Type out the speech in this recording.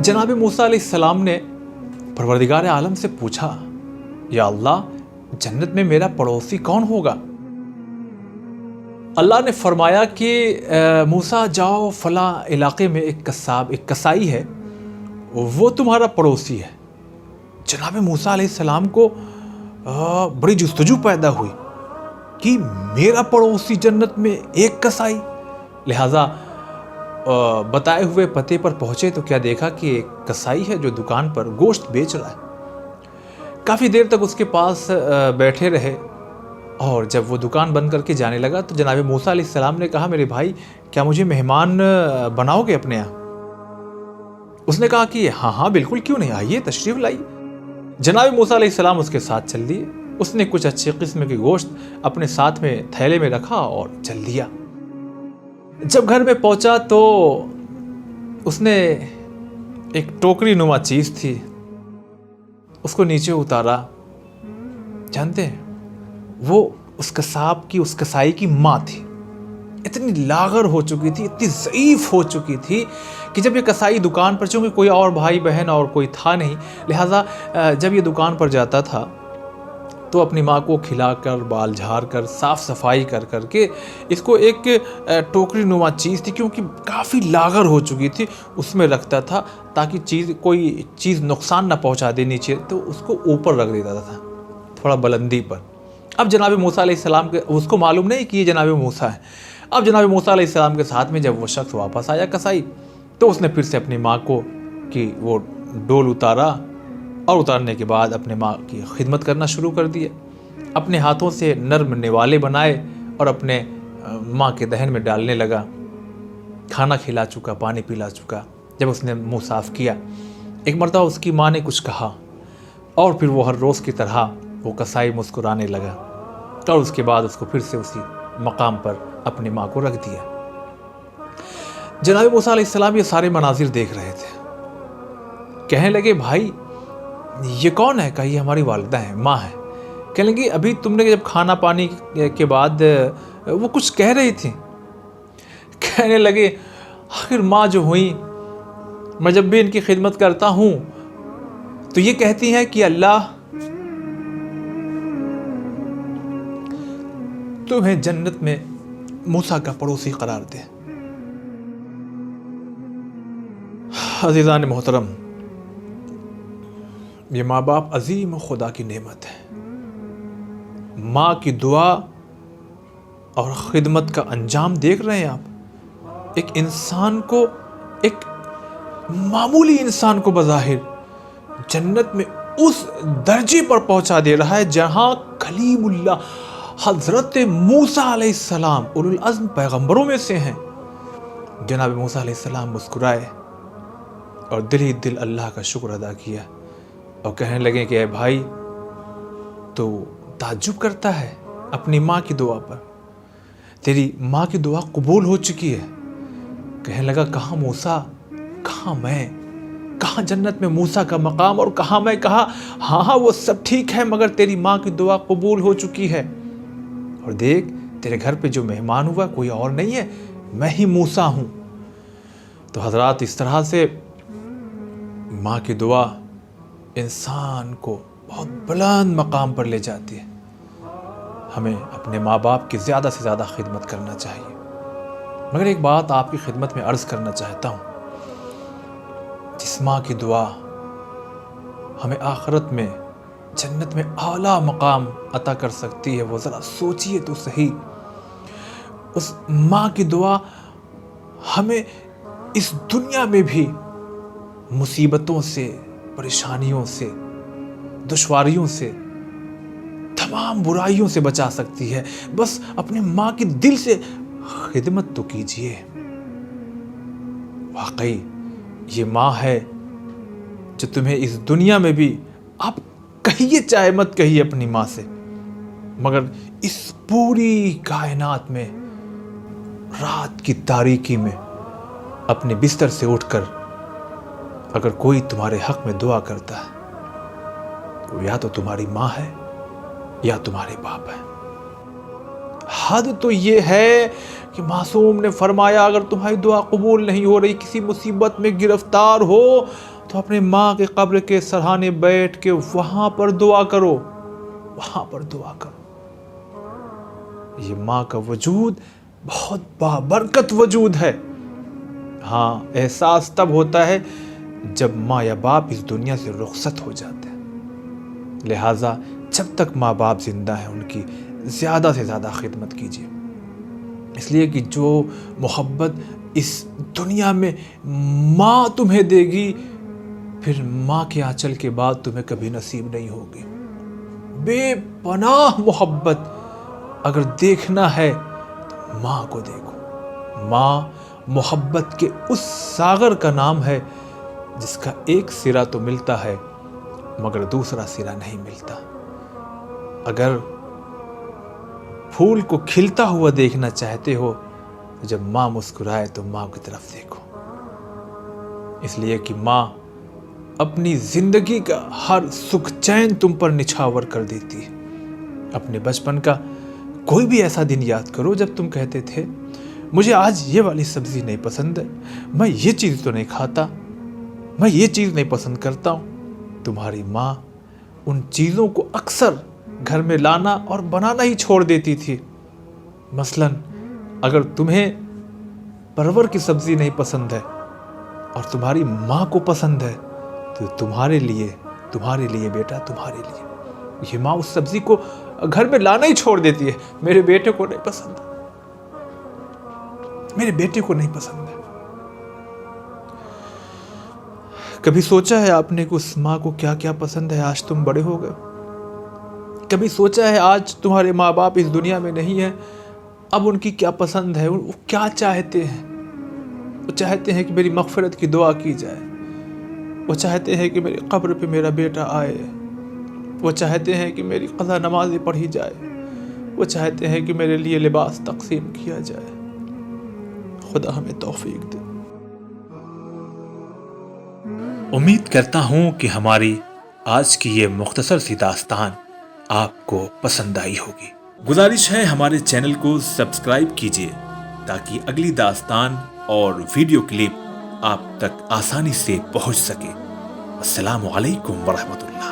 जनाब मूसा अलैहिस्सलाम ने परवरदिगार आलम से पूछा, या अल्लाह, जन्नत में मेरा पड़ोसी कौन होगा? अल्लाह ने फरमाया कि मूसा जाओ, फला इलाके में एक कसाई है, वो तुम्हारा पड़ोसी है। जनाब मूसा अलैहिस्सलाम को बड़ी जुस्तजू पैदा हुई कि मेरा पड़ोसी जन्नत में एक कसाई। लिहाजा बताए हुए पते पर पहुंचे तो क्या देखा कि एक कसाई है जो दुकान पर गोश्त बेच रहा है। काफ़ी देर तक उसके पास बैठे रहे और जब वो दुकान बंद करके जाने लगा तो जनाब मूसा अलैहिस्सलाम ने कहा, मेरे भाई, क्या मुझे मेहमान बनाओगे अपने यहाँ? उसने कहा कि हाँ हाँ बिल्कुल, क्यों नहीं, आइए तशरीफ लाइए। जनाब मूसा अलैहिस्सलाम उसके साथ चल दिए। उसने कुछ अच्छे किस्म के गोश्त अपने साथ में थैले में रखा और चल दिया। जब घर में पहुंचा तो उसने एक टोकरी नुमा चीज थी, उसको नीचे उतारा। जानते हैं, वो उस कसाई की माँ थी। इतनी लागर हो चुकी थी, इतनी ज़ईफ़ हो चुकी थी कि जब ये कसाई दुकान पर, चूँकि कोई और भाई बहन और कोई था नहीं, लिहाजा जब ये दुकान पर जाता था तो अपनी माँ को खिलाकर, बाल झाड़ कर, साफ़ सफाई कर करके इसको एक टोकरी नुमा चीज़ थी, क्योंकि काफ़ी लागर हो चुकी थी, उसमें रखता था ताकि कोई चीज़ नुकसान ना पहुँचा दे नीचे, तो उसको ऊपर रख देता था थोड़ा बुलंदी पर। अब जनाब मूसा अलैहिस्सलाम के, उसको मालूम नहीं कि ये जनाब मूसा है। अब जनाब मूसा अलैहिस्सलाम के साथ में जब वो शख्स वापस आया कसाई, तो उसने फिर से अपनी माँ को कि वो डोल उतारा और उतारने के बाद अपने माँ की खिदमत करना शुरू कर दिया। अपने हाथों से नर्म निवाले बनाए और अपने माँ के दहन में डालने लगा। खाना खिला चुका, पानी पिला चुका। जब उसने मुँह साफ़ किया, एक मरतबा उसकी माँ ने कुछ कहा और फिर वो हर रोज़ की तरह वो कसाई मुस्कुराने लगा और उसके बाद उसको फिर से उसी मकाम पर अपनी माँ को रख दिया। जनाब मूसा अलैहिस्सलाम ये सारे मनाजिर देख रहे थे। कहने लगे, भाई ये कौन है? कहा, ये हमारी वालिदा है, माँ है। कहने लगी, अभी तुमने जब खाना पानी के बाद वो कुछ कह रही थी। कहने लगे, आखिर माँ जो हुई, मैं जब भी इनकी खिदमत करता हूँ तो ये कहती हैं कि अल्लाह तुम्हें जन्नत में मूसा का पड़ोसी करार दे। अज़ीज़ान मोहतरम, ये माँ बाप अजीम खुदा की नेमत है। माँ की दुआ और ख़िदमत का अंजाम देख रहे हैं आप। एक इंसान को, एक मामूली इंसान को बज़ाहिर जन्नत में उस दर्जे पर पहुंचा दे रहा है जहां कलीमुल्लाह हज़रत मूसा अलैहिस्सलाम उलुल अज़्म पैगंबरों में से हैं। जनाब मूसा अलैहिस्सलाम मुस्कुराए और दिल ही दिल अल्लाह का शुक्र अदा किया और कहने लगे कि ऐ भाई, तो ताज्जुब करता है अपनी माँ की दुआ पर? तेरी माँ की दुआ कबूल हो चुकी है। कहने लगा, कहाँ मूसा, कहाँ मैं, कहाँ जन्नत में मूसा का मकाम और कहाँ मैं? कहा, हाँ हाँ वो सब ठीक है, मगर तेरी माँ की दुआ कबूल हो चुकी है। और देख, तेरे घर पे जो मेहमान हुआ कोई और नहीं है, मैं ही मूसा हूँ। तो हजरात, इस तरह से माँ की दुआ इंसान को बहुत बुलंद मकाम पर ले जाती है। हमें अपने माँ बाप की ज़्यादा से ज़्यादा खिदमत करना चाहिए। मगर एक बात आपकी खिदमत में अर्ज़ करना चाहता हूँ, जिस माँ की दुआ हमें आखिरत में जन्नत में आला मकाम अता कर सकती है, वो ज़रा सोचिए तो सही। उस माँ की दुआ हमें इस दुनिया में भी मुसीबतों से, परेशानियों से, दुश्वारियों से, तमाम बुराइयों से बचा सकती है। बस अपनी माँ की दिल से खिदमत तो कीजिए। वाकई ये माँ है जो तुम्हें इस दुनिया में भी, आप कहिए चाहे मत कहिए अपनी माँ से, मगर इस पूरी कायनात में रात की तारीकी में अपने बिस्तर से उठकर अगर कोई तुम्हारे हक में दुआ करता है तो या तो तुम्हारी माँ है या तुम्हारे बाप है। हद तो ये है कि मासूम ने फरमाया, अगर तुम्हारी दुआ कबूल नहीं हो रही, किसी मुसीबत में गिरफ्तार हो, تو اپنے ماں کے قبر کے سرحانے بیٹھ کے وہاں پر دعا کرو، وہاں پر دعا کرو۔ یہ ماں کا وجود بہت بابرکت وجود ہے۔ ہاں، احساس تب ہوتا ہے جب ماں یا باپ اس دنیا سے رخصت ہو جاتے ہیں۔ لہٰذا جب تک ماں باپ زندہ ہیں ان کی زیادہ سے زیادہ خدمت کیجیے، اس لیے کہ جو محبت اس دنیا میں ماں تمہیں دے گی، پھر ماں کے آنچل کے بعد تمہیں کبھی نصیب نہیں ہوگی۔ بے پناہ محبت اگر دیکھنا ہے تو ماں کو دیکھو۔ ماں محبت کے اس ساغر کا نام ہے جس کا ایک سرا تو ملتا ہے مگر دوسرا سرا نہیں ملتا۔ اگر پھول کو کھلتا ہوا دیکھنا چاہتے ہو تو جب ماں مسکرائے تو ماں کی طرف دیکھو، اس لیے کہ ماں اپنی زندگی کا ہر سکھ چین تم پر نچھاور کر دیتی ہے۔ اپنے بچپن کا کوئی بھی ایسا دن یاد کرو جب تم کہتے تھے مجھے آج یہ والی سبزی نہیں پسند ہے، میں یہ چیز تو نہیں کھاتا، میں یہ چیز نہیں پسند کرتا ہوں۔ تمہاری ماں ان چیزوں کو اکثر گھر میں لانا اور بنانا ہی چھوڑ دیتی تھی۔ مثلاً اگر تمہیں پرور کی سبزی نہیں پسند ہے اور تمہاری ماں کو پسند ہے تو تمہارے لیے بیٹا، تمہارے لیے یہ ماں اس سبزی کو گھر میں لانا ہی چھوڑ دیتی ہے۔ میرے بیٹے کو نہیں پسند، میرے بیٹے کو نہیں پسند ہے۔ کبھی سوچا ہے آپ نے کہ اس ماں کو کیا کیا پسند ہے آج تم بڑے ہو گئے؟ کبھی سوچا ہے آج تمہارے ماں باپ اس دنیا میں نہیں ہیں، اب ان کی کیا پسند ہے، وہ کیا چاہتے ہیں؟ وہ چاہتے ہیں کہ میری مغفرت کی دعا کی جائے، وہ چاہتے ہیں کہ میری قبر پہ میرا بیٹا آئے، وہ چاہتے ہیں کہ میری قضا نمازیں پڑھی جائے، وہ چاہتے ہیں کہ میرے لیے لباس تقسیم کیا جائے۔ خدا ہمیں توفیق دے۔ امید کرتا ہوں کہ ہماری آج کی یہ مختصر سی داستان آپ کو پسند آئی ہوگی۔ گزارش ہے ہمارے چینل کو سبسکرائب کیجیے تاکہ اگلی داستان اور ویڈیو کلپ آپ تک آسانی سے پہنچ سکے۔ السلام علیکم ورحمۃ اللہ۔